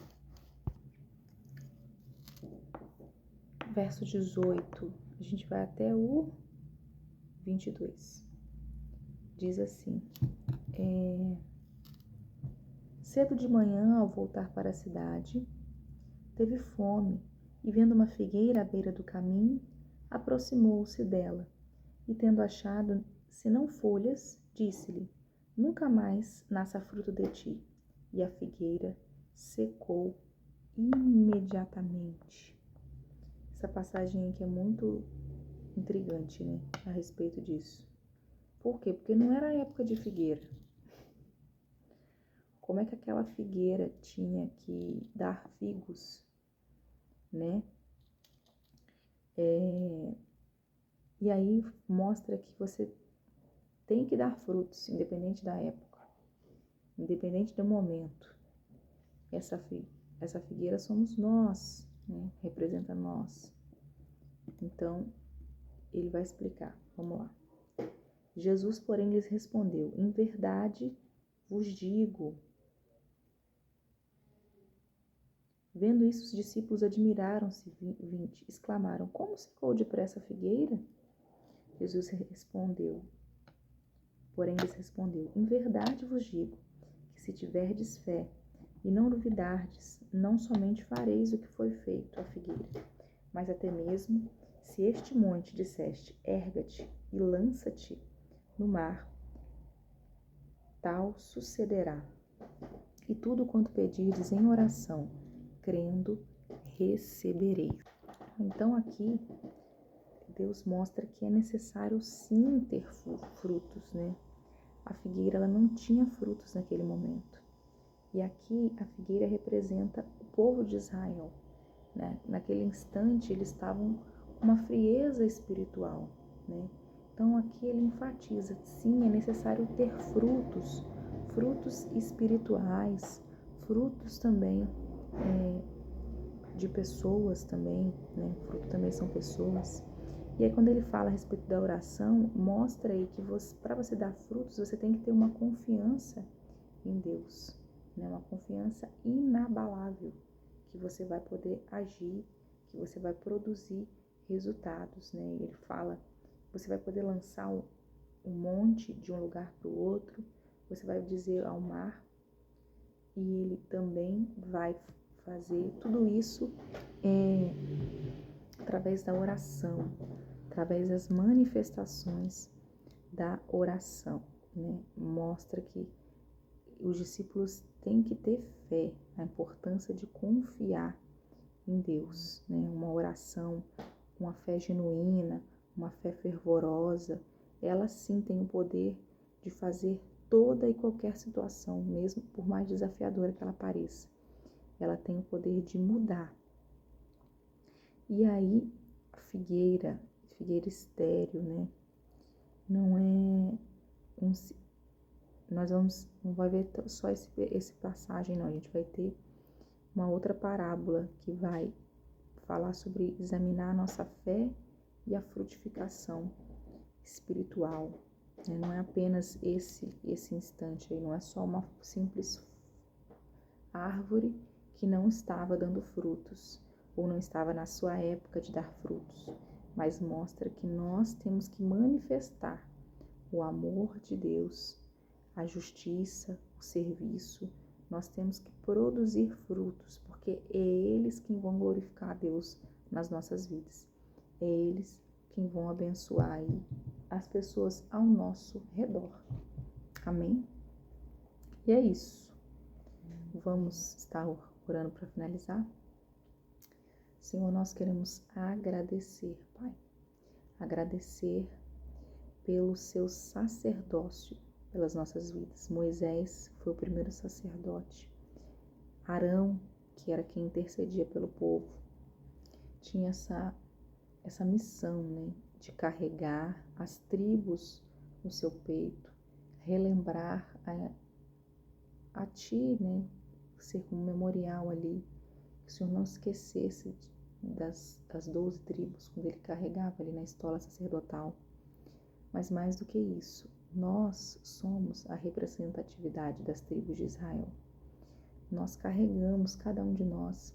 Verso 18, a gente vai até o 22. Diz assim: cedo de manhã, ao voltar para a cidade, teve fome e, vendo uma figueira à beira do caminho, aproximou-se dela e, tendo achado senão folhas, disse-lhe: nunca mais nasça fruto de ti. E a figueira secou imediatamente. Essa passagem aqui é muito intrigante, né, a respeito disso. Por quê? Porque não era a época de figueira. Como é que aquela figueira tinha que dar figos, né? E aí mostra que você tem que dar frutos, independente da época, independente do momento. Essa figueira somos nós, né? Representa nós. Então, ele vai explicar. Vamos lá. Jesus, porém, lhes respondeu: em verdade vos digo. Vendo isso, os discípulos admiraram-se, 20, exclamaram: como secou depressa a figueira? Jesus respondeu: Porém lhes respondeu: Em verdade vos digo, que se tiverdes fé, e não duvidardes, não somente fareis o que foi feito à figueira, mas até mesmo, se este monte disseste, erga-te e lança-te no mar, tal sucederá. E tudo quanto pedirdes em oração, crendo, recebereis. Então aqui, Deus mostra que é necessário sim ter frutos, né? A figueira, ela não tinha frutos naquele momento. E aqui a figueira representa o povo de Israel, né? Naquele instante eles estavam com uma frieza espiritual, né? Então aqui ele enfatiza, sim, é necessário ter frutos, frutos espirituais, frutos também de pessoas também, né? Fruto também são pessoas. E aí quando ele fala a respeito da oração, mostra aí que para você dar frutos, você tem que ter uma confiança em Deus, né? Uma confiança inabalável, que você vai poder agir, que você vai produzir resultados, né? Ele fala, você vai poder lançar um monte de um lugar para o outro, você vai dizer ao mar, e ele também vai fazer tudo isso através da oração, através das manifestações da oração, né? Mostra que os discípulos têm que ter fé, a importância de confiar em Deus, né? Uma oração, uma fé genuína, uma fé fervorosa, ela sim tem o poder de fazer toda e qualquer situação, mesmo por mais desafiadora que ela pareça. Ela tem o poder de mudar. E aí, a figueira estéril, né? Não é não vai ver só esse passagem, não. A gente vai ter uma outra parábola que vai falar sobre examinar a nossa fé e a frutificação espiritual. Né? Não é apenas esse instante aí, não é só uma simples árvore que não estava dando frutos, ou não estava na sua época de dar frutos, mas mostra que nós temos que manifestar o amor de Deus, a justiça, o serviço. Nós temos que produzir frutos, porque é eles quem vão glorificar a Deus nas nossas vidas. É eles quem vão abençoar aí as pessoas ao nosso redor. Amém? E é isso. Vamos estar orando para finalizar? Senhor, nós queremos agradecer, Pai. Agradecer pelo seu sacerdócio pelas nossas vidas. Moisés foi o primeiro sacerdote. Arão, que era quem intercedia pelo povo, tinha essa missão, né, de carregar as tribos no seu peito, relembrar a ti, né, ser um memorial ali, que o Senhor não esquecesse das 12 tribos, quando ele carregava ali na estola sacerdotal. Mas mais do que isso, nós somos a representatividade das tribos de Israel. Nós carregamos, cada um de nós,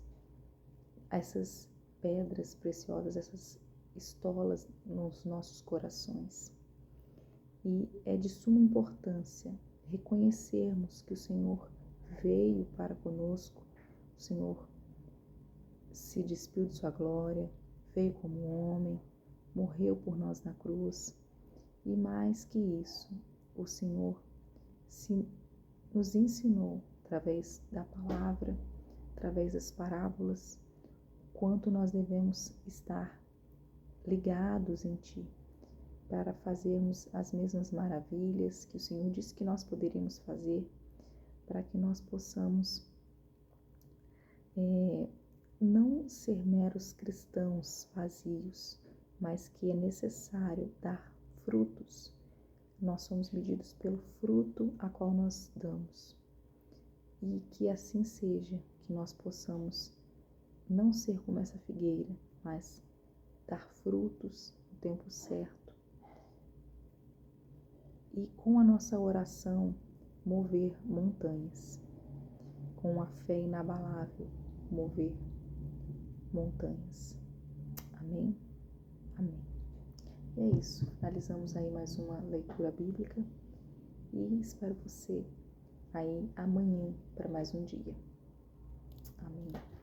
essas pedras preciosas, essas estolas nos nossos corações. E é de suma importância reconhecermos que o Senhor veio para conosco, o Senhor se despiu de sua glória, veio como homem, morreu por nós na cruz. E mais que isso, o Senhor nos ensinou, através da palavra, através das parábolas, quanto nós devemos estar ligados em Ti, para fazermos as mesmas maravilhas que o Senhor disse que nós poderíamos fazer, para que nós possamos não ser meros cristãos vazios, mas que é necessário dar frutos. Nós somos medidos pelo fruto a qual nós damos. E que assim seja, que nós possamos não ser como essa figueira, mas dar frutos no tempo certo. E com a nossa oração, mover montanhas. Com a fé inabalável, mover montanhas. Amém? Amém. E é isso. Finalizamos aí mais uma leitura bíblica. e espero você aí amanhã para mais um dia. Amém.